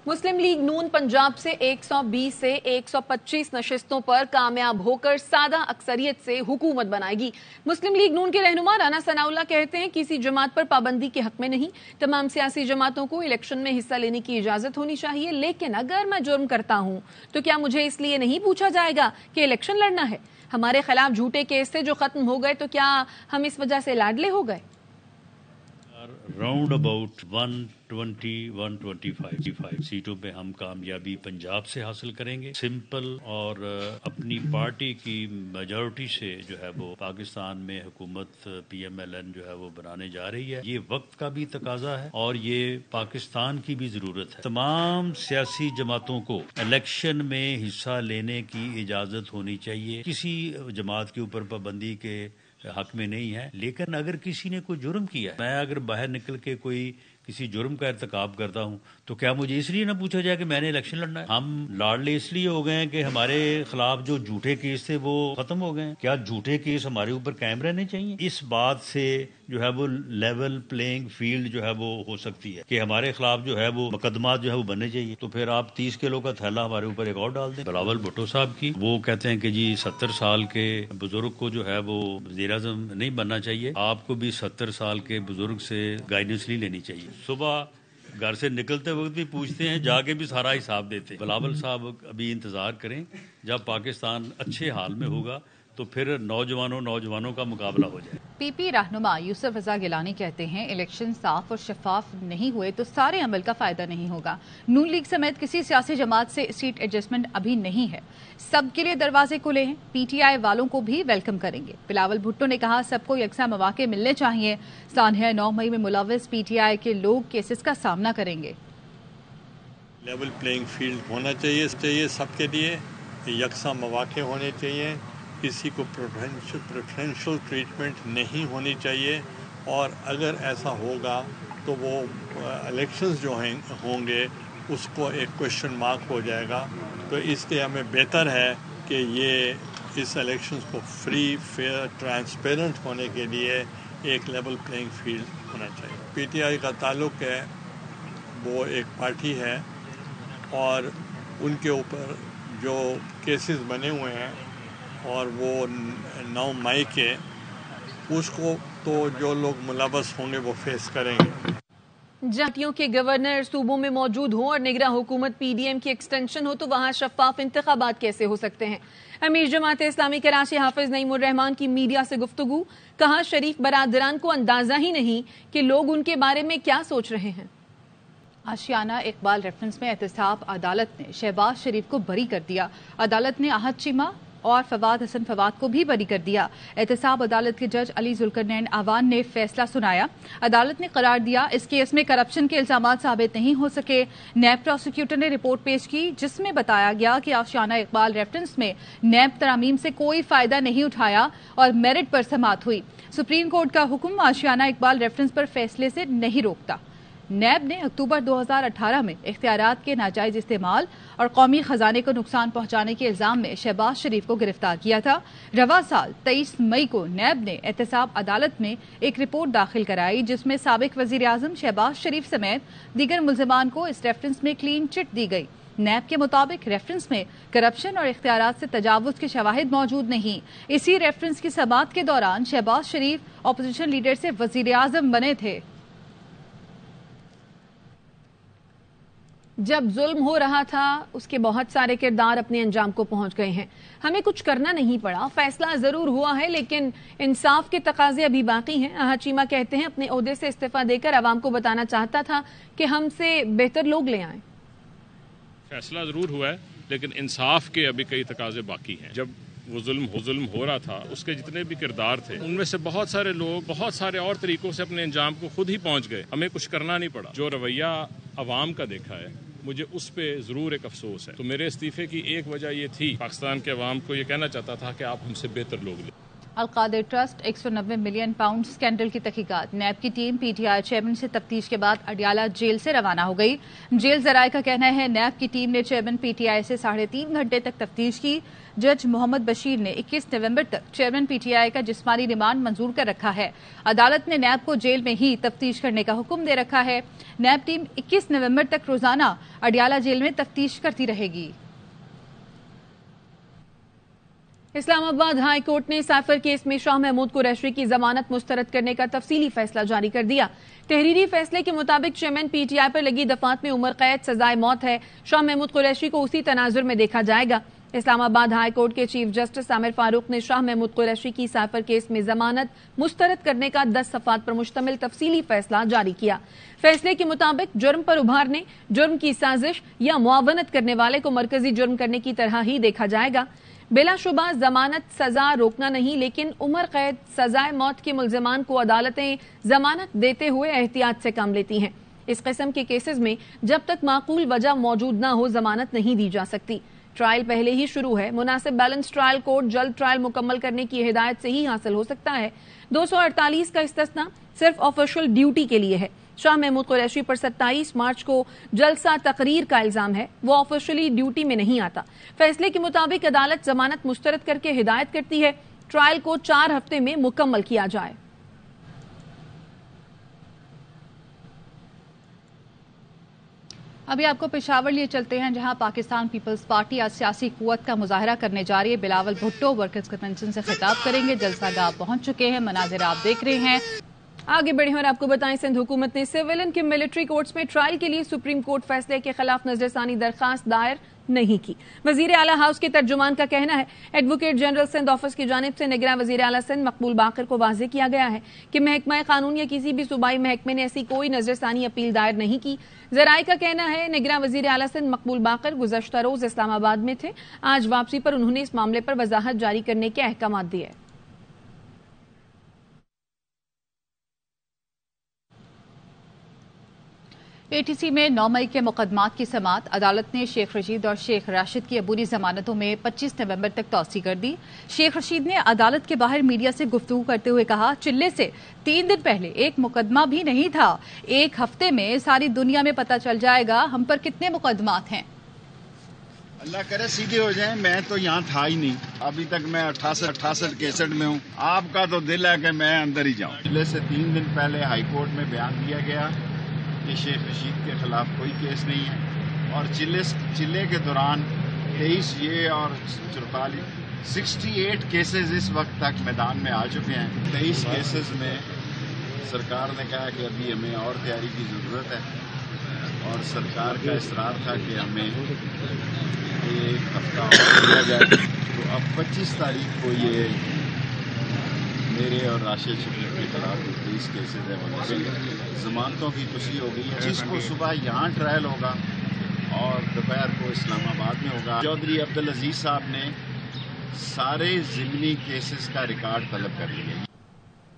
مسلم league نون پنجاب سے 120 سے 125 نشستوں پر کامیاب ہو کر سادہ اکثریت سے حکومت بنائے گی۔ مسلم لیگ نون کے رہنما رانا ثناء اللہ کہتے ہیں کسی جماعت پر پابندی کے حق میں نہیں، تمام سیاسی جماعتوں کو الیکشن میں حصہ لینے کی اجازت ہونی چاہیے، لیکن اگر میں جرم کرتا ہوں تو کیا مجھے اس لیے نہیں پوچھا جائے گا کہ الیکشن لڑنا ہے؟ ہمارے خلاف جھوٹے کیس تھے جو ختم ہو گئے، تو کیا ہم اس وجہ سے لاڈلے ہو گئے؟ راؤنڈ اباؤٹ 120-125 سیٹوں پہ ہم کامیابی پنجاب سے حاصل کریں گے۔ سمپل اور اپنی پارٹی کی میجورٹی سے جو ہے وہ پاکستان میں حکومت PMLN جو ہے وہ بنانے جا رہی ہے۔ یہ وقت کا بھی تقاضا ہے اور یہ پاکستان کی بھی ضرورت ہے۔ تمام سیاسی جماعتوں کو الیکشن میں حصہ لینے کی اجازت ہونی چاہیے۔ کسی جماعت کے اوپر پابندی کے حق میں نہیں ہے، لیکن اگر کسی نے کوئی جرم کیا ہے، میں اگر باہر نکل کے کوئی کسی جرم کا ارتکاب کرتا ہوں تو کیا مجھے اس لیے نہ پوچھا جائے کہ میں نے الیکشن لڑنا ہے؟ ہم لاڈلے اس لیے ہو گئے ہیں کہ ہمارے خلاف جو جھوٹے کیس تھے وہ ختم ہو گئے ہیں۔ کیا جھوٹے کیس ہمارے اوپر قائم رہنے چاہیے؟ اس بات سے جو ہے وہ لیول پلینگ فیلڈ جو ہے وہ ہو سکتی ہے کہ ہمارے خلاف جو ہے وہ مقدمات جو ہے وہ بننے چاہیے۔ تو پھر آپ 30 کلو کا تھیلا ہمارے اوپر ایک اور ڈال دیں۔ بلاول بھٹو صاحب کی وہ کہتے ہیں کہ جی 70 سال کے بزرگ کو جو ہے وہ وزیر اعظم نہیں بننا چاہیے، آپ کو بھی 70 سال کے بزرگ سے گائیڈنس نہیں لینی چاہیے۔ صبح گھر سے نکلتے وقت بھی پوچھتے ہیں، جا کے بھی سارا حساب دیتے ہیں۔ بلاول صاحب ابھی انتظار کریں، جب پاکستان اچھے حال میں ہوگا تو پھر نوجوانوں کا مقابلہ ہو جائے۔ پی رہنما یوسف رضا گیلانی کہتے ہیں الیکشن صاف اور شفاف نہیں ہوئے تو سارے عمل کا فائدہ نہیں ہوگا۔ نون لیگ سمیت کسی سیاسی جماعت سے سیٹ ایڈجسٹمنٹ ابھی نہیں ہے، سب کے لیے دروازے کھلے ہیں، PTI والوں کو بھی ویلکم کریں گے۔ بلاول بھٹو نے کہا سب کو یکساں مواقع ملنے چاہیے، سانحہ 9 مئی میں ملوث PTI کے لوگ کیسز کا سامنا کریں گے۔ لیول پلینگ فیلڈ ہونا چاہیے سب کے لیے، یکساں مواقع ہونے چاہیے، کسی کو پریفرینشل ٹریٹمنٹ نہیں ہونی چاہیے، اور اگر ایسا ہوگا تو وہ الیکشنز جو ہوں گے اس کو ایک کوشچن مارک ہو جائے گا۔ تو اس لیے ہمیں بہتر ہے کہ یہ اس الیکشنز کو فری، فیئر، ٹرانسپیرنٹ ہونے کے لیے ایک لیول پلینگ فیلڈ ہونا چاہیے۔ PTI کا تعلق ہے، وہ ایک پارٹی ہے اور ان کے اوپر جو کیسز بنے ہوئے ہیں اور وہ 9 مئی کے، اس کو تو جو لوگ ملوث ہوں گے وہ فیس کریں گے۔ جماعتوں کے گورنر صوبوں میں موجود ہوں اور نگراں حکومت PDM کی ایکسٹینشن ہو تو وہاں شفاف انتخابات کیسے ہو سکتے ہیں؟ امیر جماعت اسلامی کراچی حافظ نعیم الرحمان کی میڈیا سے گفتگو، کہا شریف برادران کو اندازہ ہی نہیں کہ لوگ ان کے بارے میں کیا سوچ رہے ہیں۔ آشیانہ اقبال ریفرنس میں احتساب عدالت نے شہباز شریف کو بری کر دیا۔ عدالت نے احد چیمہ اور فواد حسن فواد کو بھی بری کر دیا۔ احتساب عدالت کے جج علی ذوالقرنین اعوان نے فیصلہ سنایا۔ عدالت نے قرار دیا اس کیس میں کرپشن کے الزامات ثابت نہیں ہو سکے۔ نیب پروسیکیوٹر نے رپورٹ پیش کی جس میں بتایا گیا کہ آشیانہ اقبال ریفرنس میں نیب ترامیم سے کوئی فائدہ نہیں اٹھایا اور میرٹ پر سماعت ہوئی۔ سپریم کورٹ کا حکم آشیانہ اقبال ریفرنس پر فیصلے سے نہیں روکتا۔ نیب نے اکتوبر 2018 میں اختیارات کے ناجائز استعمال اور قومی خزانے کو نقصان پہنچانے کے الزام میں شہباز شریف کو گرفتار کیا تھا۔ رواں سال 23 مئی کو نیب نے احتساب عدالت میں ایک رپورٹ داخل کرائی جس میں سابق وزیر اعظم شہباز شریف سمیت دیگر ملزمان کو اس ریفرنس میں کلین چٹ دی گئی۔ نیب کے مطابق ریفرنس میں کرپشن اور اختیارات سے تجاوز کے شواہد موجود نہیں۔ اسی ریفرنس کی سماعت کے دوران شہباز شریف اپوزیشن لیڈر سے وزیر اعظم بنے تھے۔ جب ظلم ہو رہا تھا اس کے بہت سارے کردار اپنے انجام کو پہنچ گئے ہیں، ہمیں کچھ کرنا نہیں پڑا، فیصلہ ضرور ہوا ہے لیکن انصاف کے تقاضے ابھی باقی ہیں۔ احد چیمہ کہتے ہیں اپنے عہدے سے استعفیٰ دے کر عوام کو بتانا چاہتا تھا کہ ہم سے بہتر لوگ لے آئیں۔ فیصلہ ضرور ہوا ہے لیکن انصاف کے ابھی کئی تقاضے باقی ہیں۔ جب وہ ظلم ہو رہا تھا اس کے جتنے بھی کردار تھے ان میں سے بہت سارے لوگ بہت سارے اور طریقوں سے اپنے انجام کو خود ہی پہنچ گئے، ہمیں کچھ کرنا نہیں پڑا۔ جو رویہ عوام کا دیکھا ہے مجھے اس پہ ضرور ایک افسوس ہے۔ تو میرے استعفے کی ایک وجہ یہ تھی، پاکستان کے عوام کو یہ کہنا چاہتا تھا کہ آپ ہم سے بہتر لوگ لیں۔ القادر ٹرسٹ 190 ملین پاؤنڈ اسکینڈل کی تحقیقات. نیب کی team P T I chairman سے تفتیش کے بعد اڈیالہ جیل سے روانہ ہو گئی. جیل ذرائع کا کہنا ہے نیب کی ٹیم نے چیئرمین پی ٹی آئی سے 3.5 گھنٹے تک تفتیش کی. جج محمد بشیر نے 21 نومبر تک چیئرمین پی ٹی آئی کا جسمانی ریمانڈ منظور کر رکھا ہے. عدالت نے نیب کو جیل میں ہی تفتیش کرنے کا حکم دے رکھا ہے. نیب ٹیم 21 نومبر تک روزانہ اڈیالہ جیل میں تفتیش کرتی رہے گی. اسلام آباد ہائی کورٹ نے سائفر کیس میں شاہ محمود قریشی کی ضمانت مسترد کرنے کا تفصیلی فیصلہ جاری کر دیا. تحریری فیصلے کے مطابق چیئرمین پی ٹی آئی پر لگی دفعات میں عمر قید سزائے موت ہے. شاہ محمود قریشی کو اسی تناظر میں دیکھا جائے گا. اسلام آباد ہائی کورٹ کے چیف جسٹس عامر فاروق نے شاہ محمود قریشی کی سائفر کیس میں ضمانت مسترد کرنے کا 10 صفحات پر مشتمل تفصیلی فیصلہ جاری کیا. فیصلے کے مطابق جرم پر ابھارنے، جرم کی سازش یا معاونت کرنے والے کو مرکزی جرم کرنے کی طرح ہی دیکھا جائے گا. بلا شبہ ضمانت سزا روکنا نہیں، لیکن عمر قید سزائے موت کے ملزمان کو عدالتیں ضمانت دیتے ہوئے احتیاط سے کام لیتی ہیں. اس قسم کے کیسز میں جب تک معقول وجہ موجود نہ ہو ضمانت نہیں دی جا سکتی. ٹرائل پہلے ہی شروع ہے. مناسب بیلنس ٹرائل کورٹ جلد ٹرائل مکمل کرنے کی ہدایت سے ہی حاصل ہو سکتا ہے. 248 کا استثنا صرف آفیشل ڈیوٹی کے لیے ہے. شاہ محمود قریشی پر 27 مارچ کو جلسہ تقریر کا الزام ہے. وہ آفیشلی ڈیوٹی میں نہیں آتا. فیصلے کے مطابق عدالت ضمانت مسترد کر کے ہدایت کرتی ہے ٹرائل کو 4 ہفتے میں مکمل کیا جائے. ابھی آپ کو پشاور لیے چلتے ہیں، جہاں پاکستان پیپلز پارٹی آج سیاسی قوت کا مظاہرہ کرنے جا رہی ہے. بلاول بھٹو ورکرز کنونشن سے خطاب کریں گے. جلسہ گاہ پہنچ چکے ہیں، مناظر آپ دیکھ رہے ہیں. آگے بڑھیں اور آپ کو بتائیں، سندھ حکومت نے سویلین کے ملٹری کورٹس میں ٹرائل کے لیے سپریم کورٹ فیصلے کے خلاف نظر ثانی درخواست دائر نہیں کی. وزیر اعلیٰ ہاؤس کے ترجمان کا کہنا ہے ایڈوکیٹ جنرل سندھ آفس کی جانب سے نگراں وزیر اعلیٰ سندھ مقبول باقر کو واضح کیا گیا ہے کہ محکمہ قانون یا کسی بھی صوبائی محکمے نے ایسی کوئی نظر ثانی اپیل دائر نہیں کی. ذرائع کا کہنا ہے نگراں وزیر اعلیٰ سندھ مقبول باقر گزشتہ روز اسلام آباد میں تھے. آج واپسی پر انہوں نے اس معاملے پر وضاحت جاری کرنے کے احکامات دیے. اے ٹی سی میں 9 مئی کے مقدمات کی سماعت. عدالت نے شیخ رشید اور شیخ راشد کی عبوری ضمانتوں میں 25 نومبر تک توسیع کر دی. شیخ رشید نے عدالت کے باہر میڈیا سے گفتگو کرتے ہوئے کہا چلے سے 3 دن پہلے ایک مقدمہ بھی نہیں تھا. 1 ہفتے میں ساری دنیا میں پتہ چل جائے گا ہم پر کتنے مقدمات ہیں. اللہ کرے سیدھے ہو جائیں. میں تو یہاں تھا ہی نہیں. ابھی تک میں 68 61 میں ہوں. آپ کا تو دل ہے کہ میں اندر ہی جاؤں. چلے سے 3 دن پہلے ہائی کورٹ میں بیان دیا گیا کہ شیخ رشید کے خلاف کوئی کیس نہیں ہے، اور چلے کے دوران 23 یہ اور 68 کیسز اس وقت تک میدان میں آ چکے ہیں. 23 کیسز میں سرکار نے کہا کہ ابھی ہمیں اور تیاری کی ضرورت ہے، اور سرکار کا اصرار تھا کہ ہمیں 1 ہفتہ اور دیا جائے. تو اب 25 تاریخ کو یہ میرے اور راشد شفیق کے خلاف 23 کیسز ہیں. ضمانتوں کی توسیع ہو گئی ہے، جس کو صبح یہاں ٹرائل ہوگا اور دوپہر کو اسلام آباد میں ہوگا. چودھری عبدالعزیز صاحب نے سارے ضمنی کیسز کا ریکارڈ طلب کر لیا.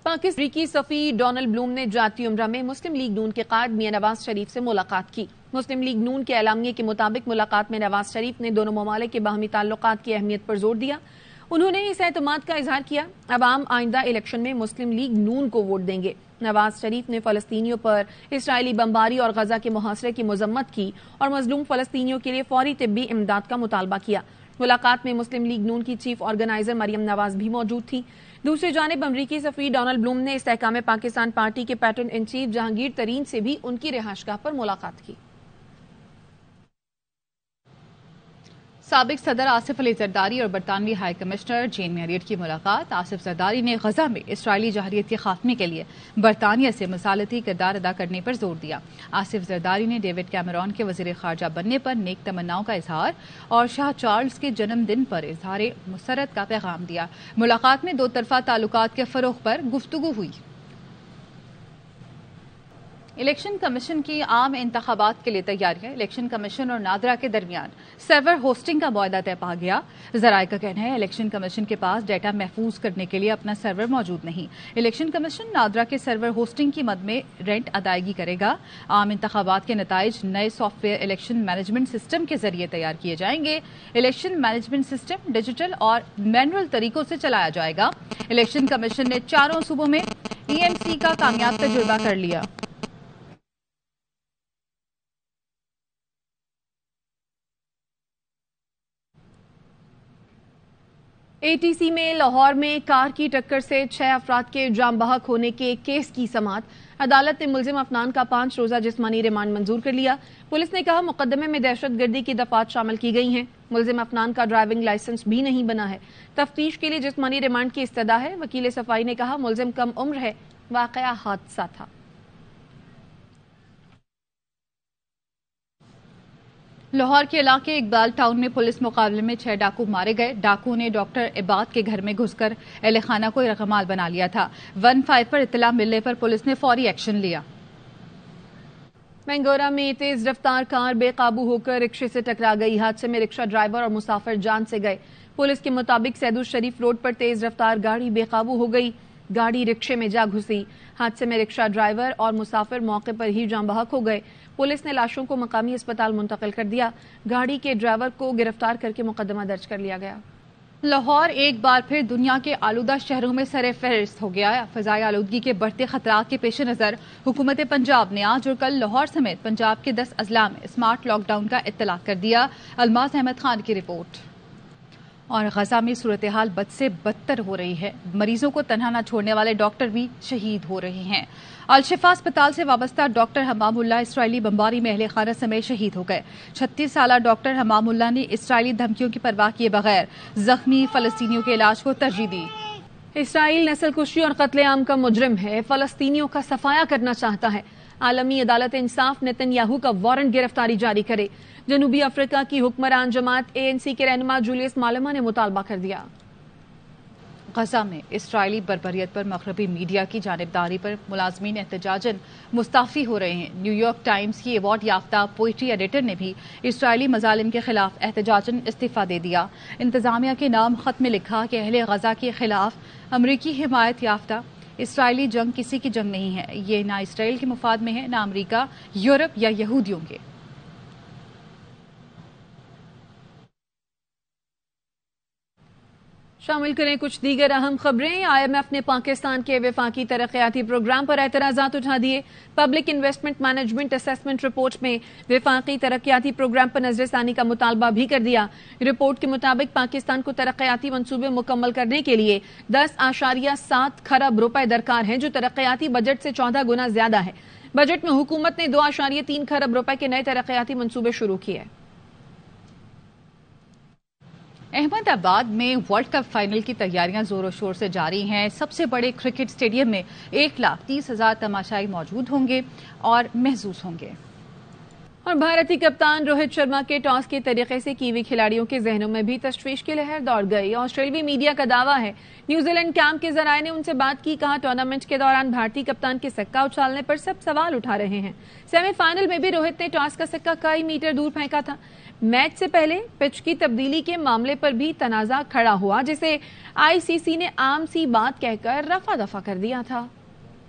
پاکستان امریکی سفیر ڈونلڈ بلوم نے جاتی عمرہ میں مسلم لیگ نون کے قائد میاں نواز شریف سے ملاقات کی. مسلم لیگ نون کے اعلامیے کے مطابق ملاقات میں نواز شریف نے دونوں ممالک کے باہمی تعلقات کی اہمیت پر زور دیا. انہوں نے اس اعتماد کا اظہار کیا عوام آئندہ الیکشن میں مسلم لیگ نون کو ووٹ دیں گے. نواز شریف نے فلسطینیوں پر اسرائیلی بمباری اور غزہ کے محاصرے کی مذمت کی اور مظلوم فلسطینیوں کے لیے فوری طبی امداد کا مطالبہ کیا. ملاقات میں مسلم لیگ نون کی چیف آرگنائزر مریم نواز بھی موجود تھی. دوسری جانب امریکی سفیر ڈونلڈ بلوم نے استحکام پاکستان پارٹی کے پیٹرن ان چیف جہانگیر ترین سے بھی ان کی رہائشگاہ پر ملاقات کی. سابق صدر آصف علی زرداری اور برطانوی ہائی کمشنر جین میریٹ کی ملاقات. آصف زرداری نے غزہ میں اسرائیلی جارحیت کے خاتمے کے لیے برطانیہ سے مثالتی کردار ادا کرنے پر زور دیا. آصف زرداری نے ڈیوڈ کیمرون کے وزیر خارجہ بننے پر نیک تمناؤں کا اظہار اور شاہ چارلز کے جنم دن پر اظہار مسرت کا پیغام دیا. ملاقات میں 2 طرفہ تعلقات کے فروغ پر گفتگو ہوئی. الیکشن کمیشن کی عام انتخابات کے لیے تیاریاں. الیکشن کمیشن اور نادرا کے درمیان سرور ہوسٹنگ کا معاہدہ طے پا گیا. ذرائع کا کہنا ہے الیکشن کمیشن کے پاس ڈیٹا محفوظ کرنے کے لیے اپنا سرور موجود نہیں. الیکشن کمیشن نادرا کے سرور ہوسٹنگ کی مد میں رینٹ ادائیگی کرے گا. عام انتخابات کے نتائج نئے soft where election management system کے ذریعے تیار کیے جائیں گے. الیکشن مینجمنٹ سسٹم ڈیجیٹل اور مینول طریقوں سے چلایا جائے گا. الیکشن کمیشن نے 4 صوبوں میں EMC کا کامیاب تجربہ کر لیا. ATC میں لاہور میں کار کی ٹکر سے 6 افراد کے جاں بحق ہونے کے کیس کی سماعت. عدالت نے ملزم افنان کا 5 روزہ جسمانی ریمانڈ منظور کر لیا. پولیس نے کہا مقدمے میں دہشت گردی کی دفعات شامل کی گئی ہیں. ملزم افنان کا ڈرائیونگ لائسنس بھی نہیں بنا ہے. تفتیش کے لیے جسمانی ریمانڈ کی استدعا ہے. وکیل صفائی نے کہا ملزم کم عمر ہے. واقعہ حادثہ تھا. لاہور کے علاقے اقبال ٹاؤن میں پولیس مقابلے میں 6 ڈاکو مارے گئے. ڈاکو نے ڈاکٹر عباد کے گھر میں گھس کر اہل خانہ کو یرغمال بنا لیا تھا. 15 پر اطلاع ملنے پر پولیس نے فوری ایکشن لیا. مینگورہ میں تیز رفتار کار بے قابو ہو کر رکشے سے ٹکرا گئی. حادثے میں رکشہ ڈرائیور اور مسافر جان سے گئے. پولیس کے مطابق سید الشریف روڈ پر تیز رفتار گاڑی بے قابو ہو گئی. گاڑی رکشے میں جا گھسی. حادثے میں رکشہ ڈرائیور اور مسافر موقع پر ہی جاں بحق ہو گئے. پولیس نے لاشوں کو مقامی اسپتال منتقل کر دیا. گاڑی کے ڈرائیور کو گرفتار کر کے مقدمہ درج کر لیا گیا. لاہور ایک بار پھر دنیا کے آلودہ شہروں میں سر فہرست ہو گیا ہے. فضائی آلودگی کے بڑھتے خطرات کے پیش نظر حکومت پنجاب نے آج اور کل لاہور سمیت پنجاب کے 10 اضلاع میں اسمارٹ لاک ڈاؤن کا اطلاق کر دیا. الماس احمد خان کی رپورٹ. اور غزہ میں صورتحال بد سے بدتر ہو رہی ہے. مریضوں کو تنہا نہ چھوڑنے والے ڈاکٹر بھی شہید ہو رہے ہیں. الشفا اسپتال سے وابستہ ڈاکٹر حمام اللہ اسرائیلی بمباری میں اہل خانہ سمیت شہید ہو گئے. 36 سالہ ڈاکٹر حمام اللہ نے اسرائیلی دھمکیوں کی پرواہ کیے بغیر زخمی فلسطینیوں کے علاج کو ترجیح دی. اسرائیل نسل کشی اور قتل عام کا مجرم ہے. فلسطینیوں کا صفایا کرنا چاہتا ہے. عالمی عدالت انصاف نتن یاہو کا وارنٹ گرفتاری جاری کرے. جنوبی افریقہ کی حکمران جماعت ANC کے رہنما جولیس مالما نے مطالبہ کر دیا. غزہ میں اسرائیلی بربریت پر مغربی میڈیا کی جانبداری پر ملازمین احتجاجاً مستعفی ہو رہے ہیں. نیو یارک ٹائمز کی ایوارڈ یافتہ پوئٹری ایڈیٹر نے بھی اسرائیلی مظالم کے خلاف احتجاجاً استعفیٰ دے دیا. انتظامیہ کے نام خط میں لکھا کہ اہل غزہ کے خلاف امریکی حمایت یافتہ اسرائیلی جنگ کسی کی جنگ نہیں ہے. یہ نہ اسرائیل کے مفاد میں ہے، نہ امریکہ، یورپ یا یہودیوں کے. شامل کریں کچھ دیگر اہم خبریں. IMF نے پاکستان کے وفاقی ترقیاتی پروگرام پر اعتراضات اٹھا دیے. Public investment management assessment report میں وفاقی ترقیاتی پروگرام پر نظر ثانی کا مطالبہ بھی کر دیا. رپورٹ کے مطابق پاکستان کو ترقیاتی منصوبے مکمل کرنے کے لیے 10.7 کھرب روپے درکار ہیں، جو ترقیاتی بجٹ سے 14 گنا زیادہ ہے. بجٹ میں حکومت نے 2.3 کھرب روپے کے نئے ترقیاتی منصوبے شروع کیے. احمد آباد میں ورلڈ کپ فائنل کی تیاریاں زور و شور سے جاری ہیں. سب سے بڑے کرکٹ اسٹیڈیم میں 1,30,000 تماشائی موجود ہوں گے اور محظوظ ہوں گے. اور بھارتی کپتان روہت شرما کے ٹاس کے طریقے سے کیوی کھلاڑیوں کے ذہنوں میں بھی تشویش کی لہر دوڑ گئی. آسٹریلوی میڈیا کا دعویٰ ہے نیوزی لینڈ کیمپ کے ذرائع نے ان سے بات کی. کہا ٹورنامنٹ کے دوران بھارتی کپتان کے سکہ اچھالنے پر سب سوال اٹھا رہے ہیں. سیمی فائنل میں بھی روہت نے ٹاس کا سکہ کئی میٹر دور پھینکا تھا. میچ سے پہلے پچ کی تبدیلی کے معاملے پر بھی تنازع کھڑا ہوا، جسے ICC نے عام سی بات کہہ کر رفع دفع کر دیا تھا.